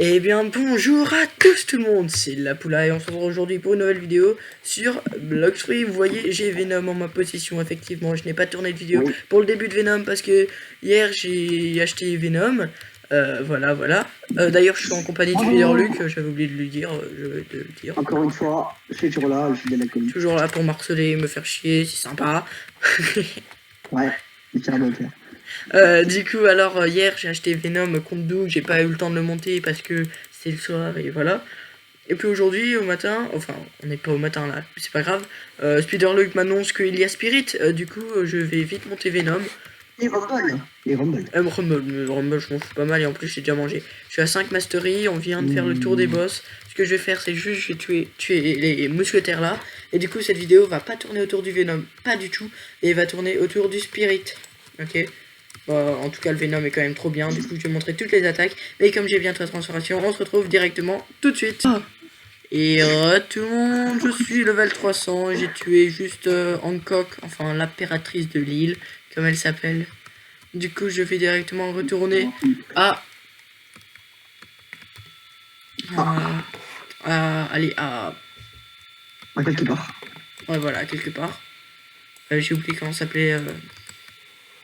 Eh bien bonjour à tous tout le monde, c'est la Poula et on se retrouve aujourd'hui pour une nouvelle vidéo sur Blox-Free. Vous voyez, j'ai Venom en ma possession, effectivement. Je n'ai pas tourné de vidéo Oui. pour le début de Venom parce que hier j'ai acheté Venom. Voilà. D'ailleurs, je suis en compagnie de Spider-Luc, j'avais oublié de lui dire, je vais te le dire. Encore une fois, je suis toujours là, je suis bien accueilli. Toujours là pour m'harceler, me faire chier, c'est sympa. Ouais, c'est carrément clair. Du coup, alors hier j'ai acheté Venom contre Doug, j'ai pas eu le temps de le monter parce que c'est le soir et voilà. Et puis aujourd'hui, au matin, enfin, on n'est pas au matin là, c'est pas grave, Spider-Luc m'annonce qu'il y a Spirit, du coup, je vais vite monter Venom. Et Rumble. Rumble, je m'en fous pas mal et en plus j'ai déjà mangé. Je suis à 5 masteries, on vient de faire le tour des boss. Ce que je vais faire, c'est juste, je vais tuer les mousquetaires là. Et du coup, cette vidéo va pas tourner autour du Venom, pas du tout, et va tourner autour du Spirit. Ok. En tout cas, le Venom est quand même trop bien. Du coup, je vais montrer toutes les attaques. Mais comme j'ai bientôt la transformation, on se retrouve directement tout de suite. Et tout le monde, je suis level 300 et j'ai tué juste Hancock, enfin l'impératrice de l'île, comme elle s'appelle. Du coup, je vais directement retourner à... allez, à... À quelque part. Ouais, voilà, quelque part. J'ai oublié comment ça s'appelait...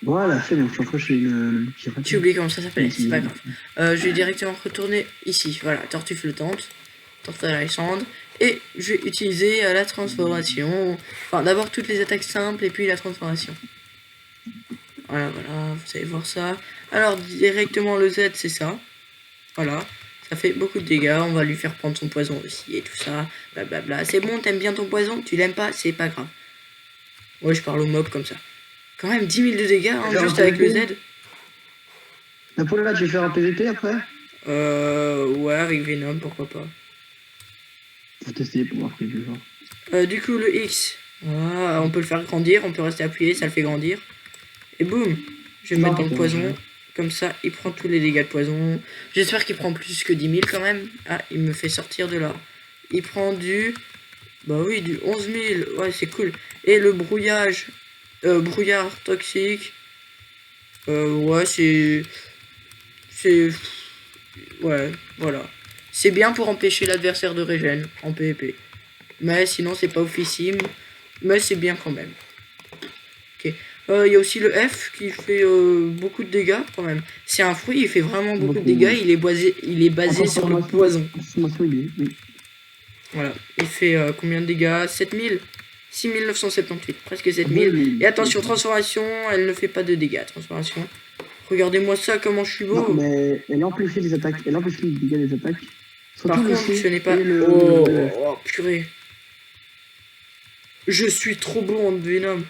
Voilà, c'est bon, je crois que j'ai une... J'ai oublié comment ça s'appelait, c'est pas grave. Je vais directement retourner ici, voilà, tortue flottante, tortue Alexandre, et je vais utiliser la transformation. Enfin, d'abord toutes les attaques simples et puis la transformation. Voilà, vous allez voir ça. Alors, directement le Z, c'est ça. Voilà, ça fait beaucoup de dégâts, on va lui faire prendre son poison aussi et tout ça, blablabla. C'est bon, t'aimes bien ton poison, tu l'aimes pas, c'est pas grave. Ouais, je parle au mob comme ça. Quand même 10 000 de dégâts, hein, juste avec le Z. La poule là, tu veux faire un PVP après? Ouais, avec Venom, pourquoi pas. Faut tester pour voir ce qu'il veut voir. Du coup, le X, voilà, on peut le faire grandir, on peut rester appuyé, ça le fait grandir. Et boum, je vais mettre dans le poison. Comme ça, il prend tous les dégâts de poison. J'espère qu'il prend plus que 10 000 quand même. Ah, il me fait sortir de là. Il prend du... Bah oui, du 11 000. Ouais, c'est cool. Et le brouillage... brouillard toxique. Ouais, c'est... Ouais, voilà. C'est bien pour empêcher l'adversaire de régène en PvP. Mais sinon, c'est pas officime. Mais c'est bien quand même. Ok. Il y a aussi le F qui fait beaucoup de dégâts quand même. C'est un fruit, il fait vraiment beaucoup de dégâts. Il est basé sur le poison. Oui. Voilà. Il fait combien de dégâts? 7000 6978, presque 7000. Et attention, transformation, elle ne fait pas de dégâts. Transformation. Regardez-moi ça, comment je suis beau. Non, mais elle amplifie les attaques. Elle amplifie les dégâts des attaques. Par contre, ce n'est pas... Oh, purée. Je suis trop beau en Venom.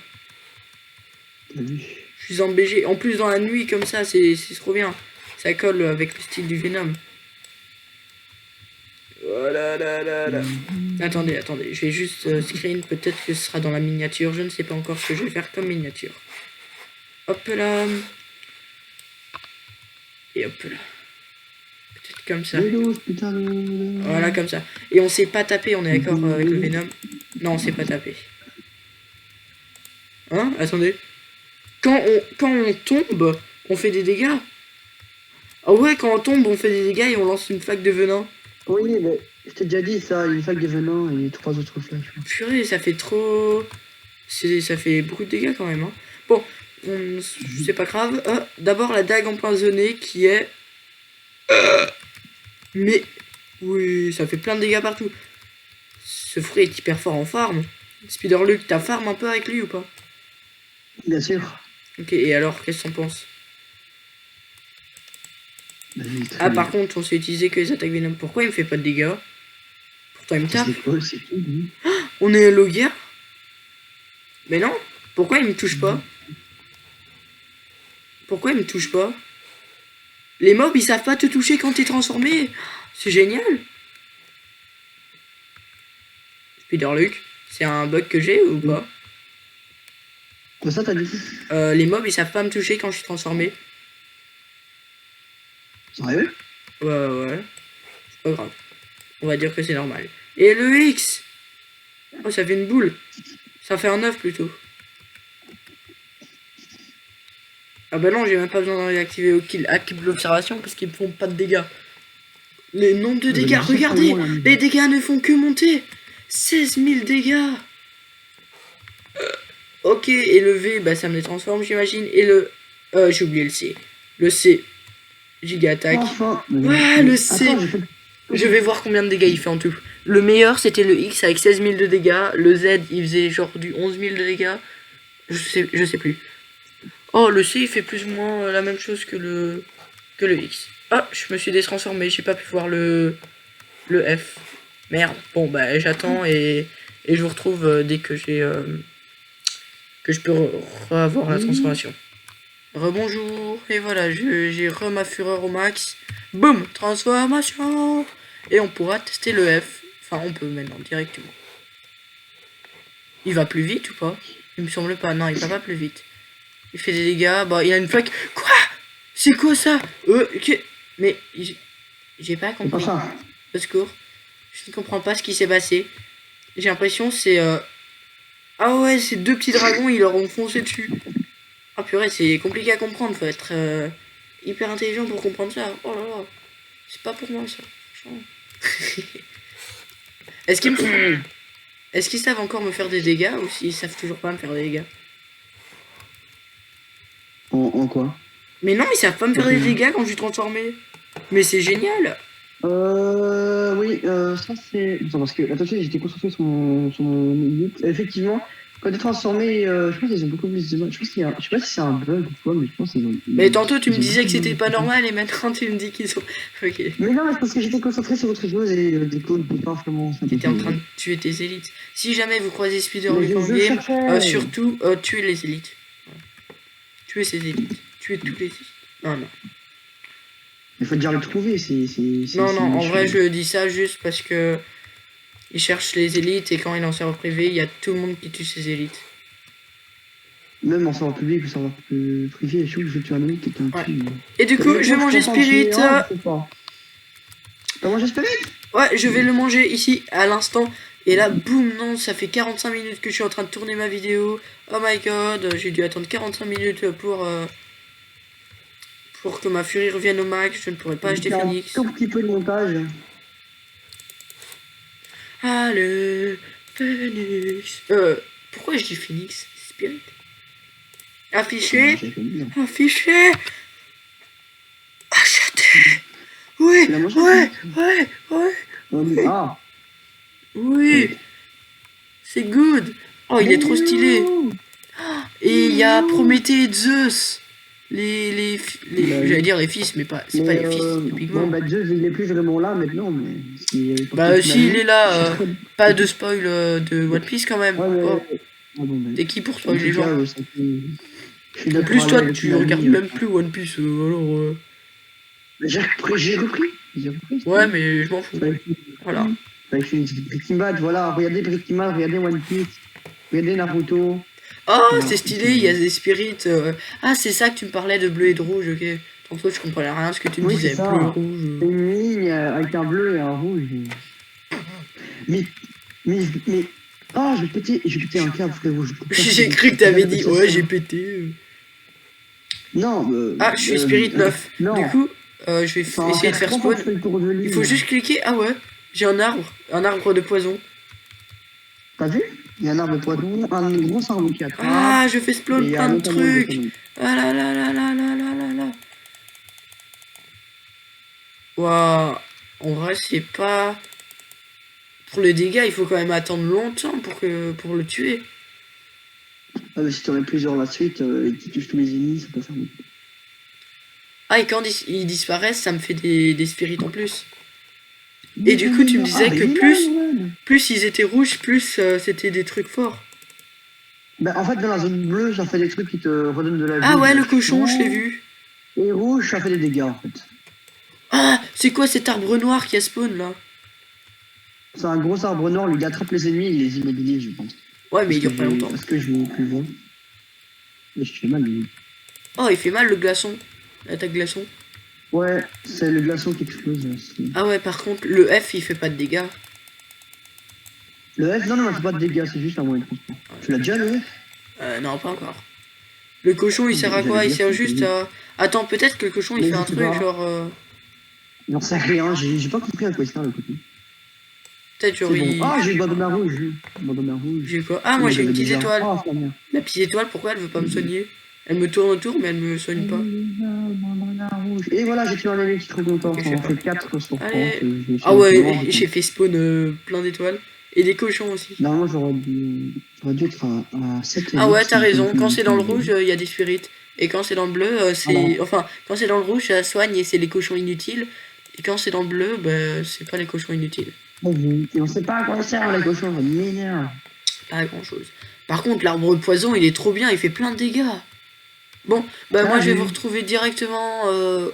Je suis en BG. En plus, dans la nuit, comme ça, c'est trop bien. Ça colle avec le style du Venom. Voilà, là. Attendez. Je vais juste screen. Peut-être que ce sera dans la miniature. Je ne sais pas encore ce que je vais faire comme miniature. Hop là. Et hop là. Peut-être comme ça. Voilà, comme ça. Et on s'est pas tapé, on est d'accord avec le Venom? Non, on s'est pas tapé. Hein? Attendez. Quand on tombe, on fait des dégâts. Ah ouais, quand on tombe, on fait des dégâts et on lance une flaque de venin. Oui, mais je t'ai déjà dit ça, une flaque de venin et 3 autres flashs. Purée, ça fait trop... Ça fait beaucoup de dégâts quand même. Hein. Bon, c'est pas grave. D'abord, la dague empoisonnée qui est... Mais... Oui, ça fait plein de dégâts partout. Ce fruit est hyper fort en farm. Spider-Luc, t'as farm un peu avec lui ou pas? Bien sûr. Ok, et alors, qu'est-ce qu'on pense? Ah, par contre, on s'est utilisé que les attaques Venom. Pourquoi il me fait pas de dégâts? Pourtant, il me tape. On est Logia? Mais non. Pourquoi il me touche pas? Pourquoi il me touche pas? Les mobs, ils savent pas te toucher quand t'es transformé. C'est génial. Spider-Luc, c'est un bug que j'ai ou pas? Quoi ça, t'as dit? Les mobs, ils savent pas me toucher quand je suis transformé. Sérieux? Ouais. C'est pas grave. On va dire que c'est normal. Et le X! Oh, ça fait une boule. Ça fait un œuf plutôt. Ah bah non, j'ai même pas besoin de réactiver au kill. Active l'observation parce qu'ils me font pas de dégâts. Le nombre de dégâts, regardez, les dégâts ne font que monter. 16 000 dégâts. Ok, et le V, bah ça me les transforme, j'imagine. Et le... j'ai oublié le C. Le C, giga attaque. Enfin, Ah, le C. Attends, j'ai fait... Je vais voir combien de dégâts il fait en tout. Le meilleur, c'était le X avec 16 000 de dégâts. Le Z, il faisait genre du 11 000 de dégâts. Je sais plus. Oh, le C, il fait plus ou moins la même chose que le X. Ah, je me suis détransformé, j'ai pas pu voir le F. Merde. Bon, bah, j'attends et je vous retrouve dès que j'ai... que je peux revoir la transformation. Rebonjour. Et voilà, j'ai ma fureur au max. Boum, transformation. Et on pourra tester le F. Enfin, on peut maintenant, directement. Il va plus vite ou pas? Il me semble pas. Non, il va pas plus vite. Il fait des dégâts. Bah, il a une flaque. Quoi? C'est quoi ça? Ok. Mais, j'ai pas compris. C'est pas ça. Au secours. Je ne comprends pas ce qui s'est passé. J'ai l'impression c'est... Ah ouais, c'est deux petits dragons, ils leur ont foncé dessus. Ah purée, c'est compliqué à comprendre. Faut être hyper intelligent pour comprendre ça. Oh là là. C'est pas pour moi ça. Est-ce qu'ils savent encore me faire des dégâts ou s'ils savent toujours pas me faire des dégâts? En quoi? Mais non, ils savent pas me faire des dégâts quand je suis transformé. Mais c'est génial. Oui, ça c'est... Attends, parce que là tout de suite j'étais concentré sur mon lutte. Effectivement, quand t'es transformé, je pense qu'ils ont beaucoup plus de mal. Je pense qu'il y a... Je sais pas si c'est un bug ou quoi, mais je pense qu'ils ont... Mais tantôt tu me ils ont disais que beaucoup c'était de- pas normal et maintenant tu me dis qu'ils sont... Ok. Mais non, mais c'est parce que j'étais concentré sur autre chose et du coup, je ne peux pas vraiment... T'étais en train de tuer tes élites. Si jamais vous croisez Spider Mais du je Game, cherchais. surtout tuez les élites. Voilà. Tuez ces élites. Tuez tous les élites. Non, non. Il faut déjà le trouver, c'est... Non, non, en vrai, je dis ça juste parce que il cherche les élites et quand il est en serveur privé, il y a tout le monde qui tue ses élites. Même en serveur public ou serveur privé, je trouve que je tue un ami, quelqu'un Ouais. tue. Et du coup, je vais manger Spirit. T'as mangé Spirit? Ouais, je vais le manger ici à l'instant. Et là, boum, non, ça fait 45 minutes que je suis en train de tourner ma vidéo. Oh my god, j'ai dû attendre 45 minutes pour que ma furie revienne au max. Je ne pourrais pas acheter Phoenix. Un tout petit peu de montage. Allez, Phoenix. Pourquoi je dis Phoenix? Spirit. Affiché. Affiché. Acheter. Oui, Tu l'as mangé, ouais, Phoenix? ouais. Ah. Oui. C'est good. Oh, il est trop stylé. Et il y a Prométhée et Zeus. J'allais dire les fils, mais pas, c'est pas les fils, typiquement. Bon, bah, Zeus, il est plus vraiment là maintenant, mais... Bah, s'il est là, pas de spoil de One Piece quand même. Ouais, mais... Oh, Ah, bon, bah... t'es qui pour spoiler les gens? En En plus, toi, tu regardes même plus One Piece, alors... J'ai repris. Ouais, mais je m'en fous. Voilà. Breaking Bad, voilà, regardez Breaking Bad, regardez One Piece, regardez Naruto. Oh, c'est stylé, il y a des spirits. Ah, c'est ça que tu me parlais de bleu et de rouge, ok. Tantôt, je comprenais rien à ce que tu me Oui, disais. c'est ça. Bleu, rouge. C'est une ligne avec un bleu et un rouge. Mais... Ah, j'ai pété un câble, frérot. J'ai cru que t'avais dit, ouais, j'ai pété. Non, Ah, je suis Spirit 9. Non. Du coup, je vais essayer de faire spawn. Il faut juste cliquer. Ah ouais, j'ai un arbre de poison. T'as vu? Il y a un arbre de poison, un gros arbre qui attrape. Ah, je fais spawn plein de trucs. Ah là là là là là là là là. Waouh. En vrai, c'est pas... Pour les dégâts, il faut quand même attendre longtemps pour le tuer. Ah, mais si t'en mets plusieurs la suite et que tu tues tous les ennemis, ça peut faire beaucoup. Ah, et quand ils disparaissent, ça me fait des spirits en plus. Et du coup, tu me disais que plus ils étaient rouges, plus c'était des trucs forts. Bah, en fait, dans la zone bleue, ça fait des trucs qui te redonnent de la vie. Ah ouais, le cochon, je l'ai vu. Et rouge, ça fait des dégâts, en fait. Ah, c'est quoi cet arbre noir qui a spawn, là? C'est un gros arbre noir, lui, il attrape les ennemis, il les immobilise, je pense. Ouais, mais il dure pas longtemps. Parce que je vais plus loin. Mais je fais mal, lui. Oh, il fait mal, le glaçon. L'attaque glaçon. Ouais, c'est le glaçon qui explose. Ah ouais, par contre, le F, il fait pas de dégâts. Le F, non, c'est pas de dégâts, c'est juste un moyen de transport. Tu l'as déjà, le F? Non, pas encore. Le cochon, il sert à quoi? Il sert juste à... Attends, peut-être que le cochon, il fait un truc, genre... J'en sais rien, j'ai pas compris à quoi il sert le côté. Peut-être C'est genre bon. il... Ah, j'ai le bandana rouge. Bandana rouge. J'ai quoi? Ah, Il moi me j'ai une l'avait petite déjà. étoile. Ah, c'est bien. La petite étoile, pourquoi elle veut pas me soigner? Elle me tourne autour, mais elle me soigne pas. Bandana rouge. Et voilà, j'ai tué un ennemi qui est trop content. Ok, je Ça sais en pas. fait 4 sur 30. Allez. Je me suis Ah un peu mort, ouais, du coup. j'ai fait spawn plein d'étoiles. Et des cochons aussi. Normalement, j'aurais dû être à 7 Ah ouais, élite t'as si j'étais en raison. train Quand de c'est dans le faire rouge, il y a des spirits. Et quand c'est dans le bleu, Voilà. c'est... Enfin, quand c'est dans le rouge, ça soigne et c'est les cochons inutiles. Et quand c'est dans le bleu, bah, c'est pas les cochons inutiles. Et on sait pas à quoi ça sert les cochons, ça m'énerve. Pas grand chose. Par contre, l'arbre de poison, il est trop bien, il fait plein de dégâts. Bon, bah moi je vais vous Salut. retrouver directement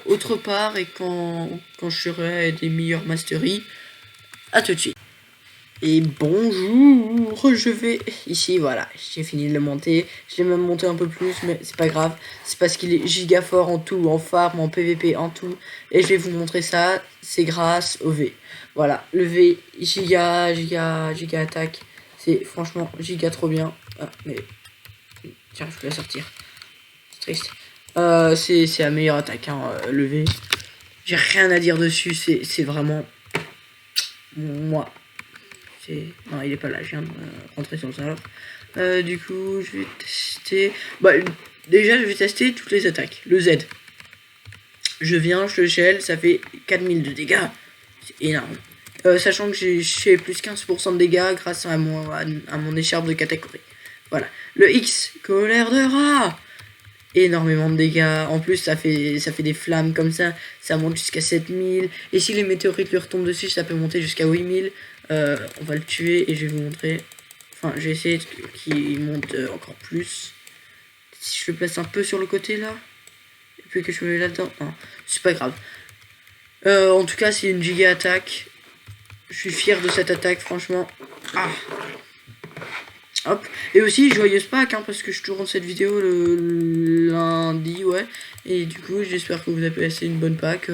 autre part et quand je serai des meilleures masteries. À tout de suite. Et bonjour, je vais ici, voilà, j'ai fini de le monter. Je l'ai même monté un peu plus, mais c'est pas grave. C'est parce qu'il est giga fort en tout, en farm, en PVP, en tout. Et je vais vous montrer ça, c'est grâce au V. Voilà, le V, giga attaque. C'est franchement giga trop bien. Ah, mais j'arrive plus à sortir. C'est triste. C'est la meilleure attaque, hein, le V. J'ai rien à dire dessus, c'est vraiment... Moi. Non, il est pas là, je viens de rentrer sur le serveur. Du coup, je vais tester... Bah, déjà, je vais tester toutes les attaques. Le Z. Je viens, je le gèle, ça fait 4000 de dégâts. C'est énorme. Sachant que j'ai fait plus 15% de dégâts grâce à mon écharpe de catégorie. Voilà. Le X, colère de rat. Énormément de dégâts. En plus, ça fait des flammes comme ça. Ça monte jusqu'à 7000. Et si les météorites lui retombent dessus, ça peut monter jusqu'à 8000. On va le tuer et je vais vous montrer. Enfin, je vais essayer qu'il monte encore plus. Si je le place un peu sur le côté là. Et puis que je me mets là-dedans. Non, c'est pas grave. En tout cas, c'est une giga attaque. Je suis fier de cette attaque, franchement. Ah. Hop. Et aussi, joyeuse Pâques, hein, parce que je tourne cette vidéo le lundi, ouais. Et du coup, j'espère que vous avez passé une bonne Pâques.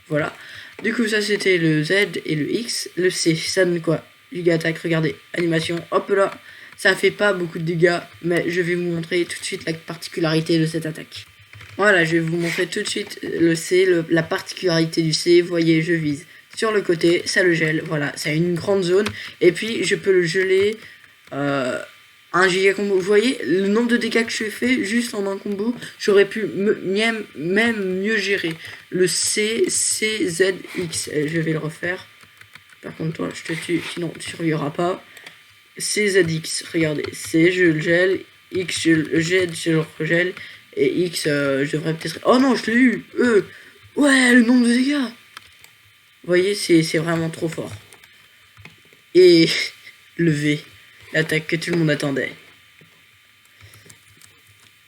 Voilà. Du coup, ça c'était le Z et le X. Le C, ça donne quoi? Giga attaque, regardez. Animation, hop là. Ça fait pas beaucoup de dégâts, mais je vais vous montrer tout de suite la particularité de cette attaque. Voilà, je vais vous montrer tout de suite le C, la particularité du C. Vous voyez, je vise sur le côté, ça le gèle. Voilà, ça a une grande zone. Et puis, je peux le geler. Un giga combo. Vous voyez le nombre de dégâts que je fais juste en un combo. J'aurais pu même mieux gérer. Le C, C, Z, X. Je vais le refaire. Par contre, toi, je te tue. Sinon, tu survivras pas. C, Z, X. Regardez. C, je le gèle. X, je le gèle, je le regèle. Et X, je devrais peut-être... Oh non, je l'ai eu. Ouais, le nombre de dégâts. Vous voyez, c'est vraiment trop fort. Et le V. L'attaque que tout le monde attendait.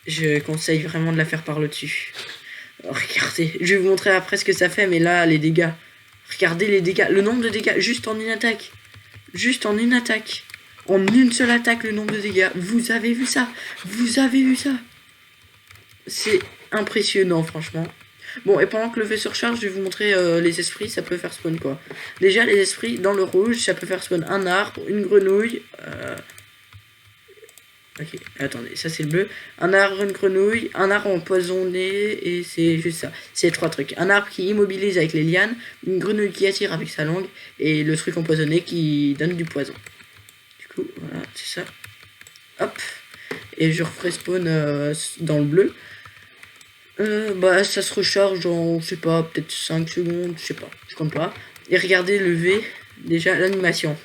Je conseille vraiment de la faire par le dessus. Regardez, je vais vous montrer après ce que ça fait, mais là, les dégâts. Regardez les dégâts, le nombre de dégâts, juste en une attaque. Juste en une attaque. En une seule attaque, le nombre de dégâts. Vous avez vu ça? Vous avez vu ça? C'est impressionnant, franchement. Bon, et pendant que le V se recharge, je vais vous montrer les esprits, ça peut faire spawn quoi. Déjà, les esprits, dans le rouge, ça peut faire spawn un arbre, une grenouille. Ok, attendez, ça c'est le bleu. Un arbre, une grenouille, un arbre empoisonné, et c'est juste ça. C'est trois trucs. Un arbre qui immobilise avec les lianes, une grenouille qui attire avec sa langue, et le truc empoisonné qui donne du poison. Du coup, voilà, c'est ça. Hop. Et je referai spawn dans le bleu. Bah ça se recharge en, je sais pas, peut-être 5 secondes, je sais pas, je compte pas. Et regardez le V, déjà l'animation.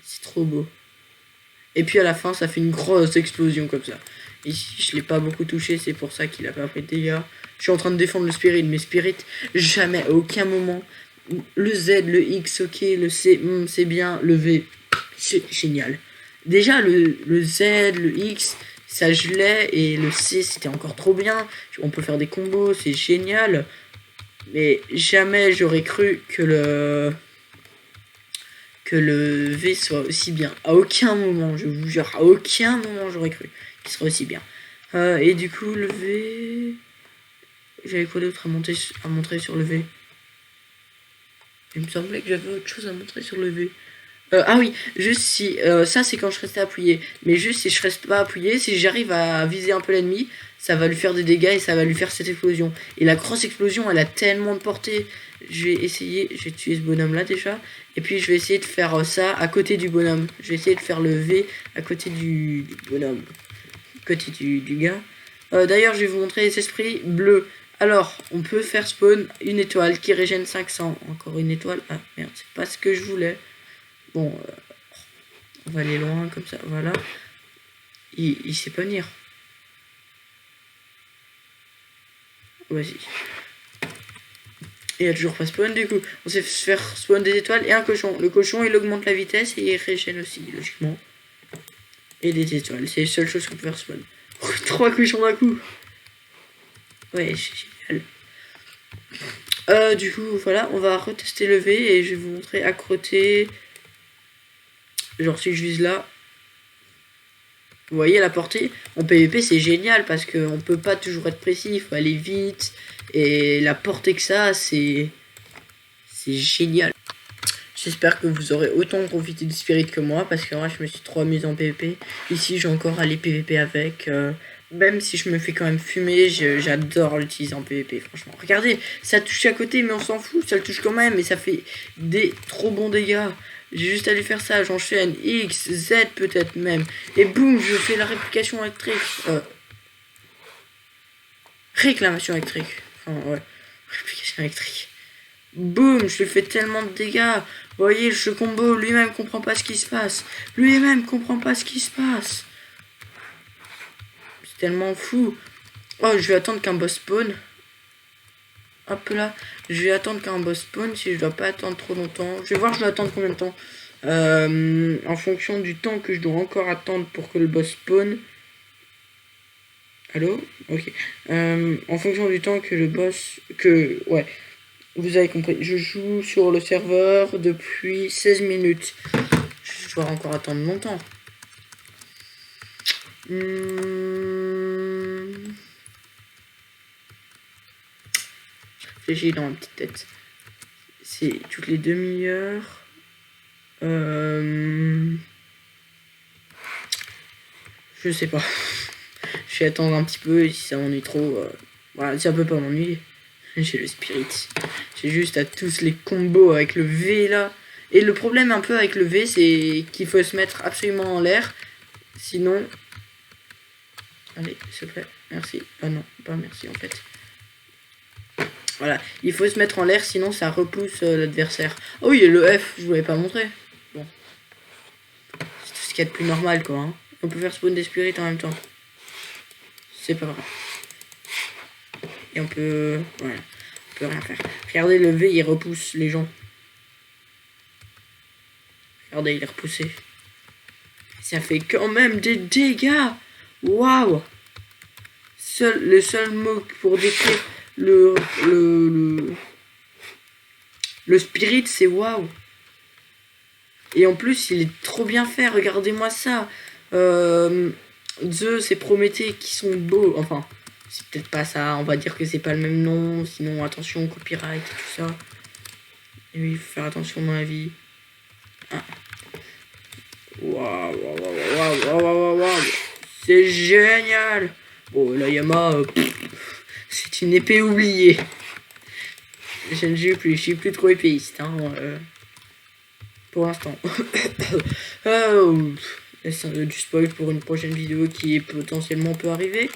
C'est trop beau. Et puis à la fin ça fait une grosse explosion comme ça. Ici je l'ai pas beaucoup touché, c'est pour ça qu'il a pas pris de dégâts. Je suis en train de défendre le Spirit, mais Spirit, jamais, à aucun moment. Le Z, le X, ok, le C, c'est bien, le V, c'est génial. Déjà le Z, le X... ça gelait, et le C c'était encore trop bien. On peut faire des combos, c'est génial. Mais jamais j'aurais cru que le V soit aussi bien. À aucun moment, je vous jure, à aucun moment j'aurais cru qu'il serait aussi bien. Et du coup le V... J'avais quoi d'autre à montrer sur le V? Il me semblait que j'avais autre chose à montrer sur le V. Ah oui, juste si... ça c'est quand je restais appuyé. Mais juste si je reste pas appuyé, si j'arrive à viser un peu l'ennemi, ça va lui faire des dégâts et ça va lui faire cette explosion. Et la grosse explosion, elle a tellement de portée. Je vais essayer, je vais tuer ce bonhomme là déjà. Et puis je vais essayer de faire ça à côté du bonhomme. Je vais essayer de faire le V à côté du bonhomme. À côté du gars. D'ailleurs, je vais vous montrer les esprits bleus. Alors, on peut faire spawn une étoile qui régène 500. Encore une étoile. Ah merde, c'est pas ce que je voulais. Bon, on va aller loin comme ça. Voilà. Il sait pas venir. Vas-y. Il a toujours pas spawn du coup. On sait faire spawn des étoiles et un cochon. Le cochon il augmente la vitesse et il régène aussi, logiquement. Et des étoiles. C'est les seules choses qu'on peut faire spawn. 3 cochons d'un coup. Ouais, c'est génial. Du coup, voilà, on va retester le V et je vais vous montrer à crotter. Genre si je vise là. Vous voyez la portée. En PvP c'est génial parce qu'on peut pas toujours être précis, il faut aller vite. Et la portée que ça, c'est génial. J'espère que vous aurez autant profité du Spirit que moi parce que moi je me suis trop amusé en PvP. Ici j'ai encore allé PvP avec. Même si je me fais quand même fumer, j'adore l'utiliser en PvP, franchement. Regardez, ça touche à côté, mais on s'en fout, ça le touche quand même, et ça fait des trop bons dégâts. J'ai juste à lui faire ça, j'enchaîne X, Z peut-être même. Et boum, je fais la réplication électrique. Réclamation électrique. Enfin, ouais, réplication électrique. Boum, je lui fais tellement de dégâts. Vous voyez, ce combo, lui-même comprend pas ce qui se passe. Lui-même comprend pas ce qui se passe. Tellement fou. Oh, je vais attendre qu'un boss spawn. Hop là. Je vais attendre qu'un boss spawn si je dois pas attendre trop longtemps. Je vais voir je dois attendre combien de temps. En fonction du temps que je dois encore attendre pour que le boss spawn. Allô? Ok. En fonction du temps que le boss... Ouais. Vous avez compris. Je joue sur le serveur depuis 16 minutes. Je dois encore attendre longtemps. J'ai dans ma petite tête. C'est toutes les demi-heures. Je sais pas. Je vais attendre un petit peu et si ça m'ennuie trop. Voilà, ça peut pas m'ennuyer. J'ai le spirit. J'ai juste à tous les combos avec le V là. Et le problème un peu avec le V, c'est qu'il faut se mettre absolument en l'air. Sinon... Allez, s'il te plaît. Merci. Ah non, pas merci en fait. Voilà, il faut se mettre en l'air, sinon ça repousse l'adversaire. Oh oui, et le F, je vous l'avais pas montré. Bon. C'est tout ce qu'il y a de plus normal, quoi. Hein. On peut faire spawn des spirits en même temps. C'est pas vrai. Et on peut... Voilà. On peut rien faire. Regardez, le V, il repousse les gens. Regardez, il est repoussé. Ça fait quand même des dégâts. Waouh. Le seul mot pour décrire le spirit, c'est waouh. Et en plus, il est trop bien fait. Regardez-moi ça. Zeus et Prométhée qui sont beaux. Enfin, c'est peut-être pas ça. On va dire que c'est pas le même nom. Sinon, attention, copyright et tout ça. Et oui, il faut faire attention dans la vie. Ah. Waouh, waouh, waouh, waouh, waouh, waouh. C'est génial. Bon, la Yama, c'est une épée oubliée. Je ne joue plus, je suis plus trop épéiste, hein, pour l'instant. Du spoil pour une prochaine vidéo qui potentiellement peut arriver.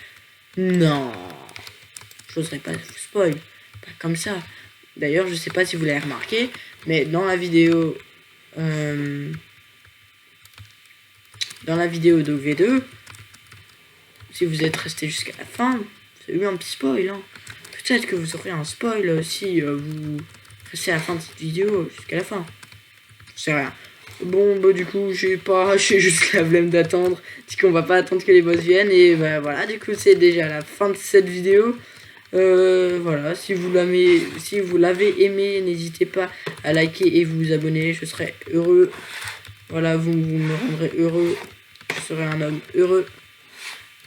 Non, j'oserais pas vous spoil, pas comme ça. D'ailleurs, je sais pas si vous l'avez remarqué, mais dans la vidéo, de V2, si vous êtes resté jusqu'à la fin, c'est eu un petit spoil. Hein. Peut-être que vous aurez un spoil si vous restez à la fin de cette vidéo jusqu'à la fin. Je sais rien. Bon, bah du coup, j'ai juste la flemme d'attendre. Du coup, on va pas attendre que les boss viennent. Et bah voilà, du coup, c'est déjà la fin de cette vidéo. Voilà, si vous l'avez aimé, n'hésitez pas à liker et vous abonner. Je serai heureux. Voilà, vous me rendrez heureux. Je serai un homme heureux.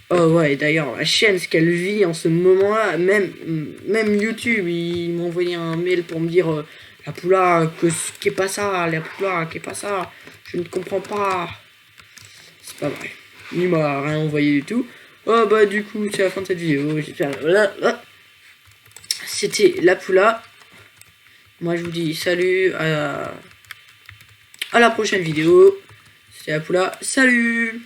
Oh ouais, d'ailleurs, la chaîne, ce qu'elle vit en ce moment-là, même YouTube, ils m'ont envoyé un mail pour me dire la poula, qu'est pas ça, la poula, qu'est pas ça, je ne comprends pas. C'est pas vrai. Il m'a rien envoyé du tout. Oh bah du coup c'est la fin de cette vidéo. J'espère. Voilà. C'était la Poula. Moi je vous dis salut à la prochaine vidéo. C'était la Poula. Salut.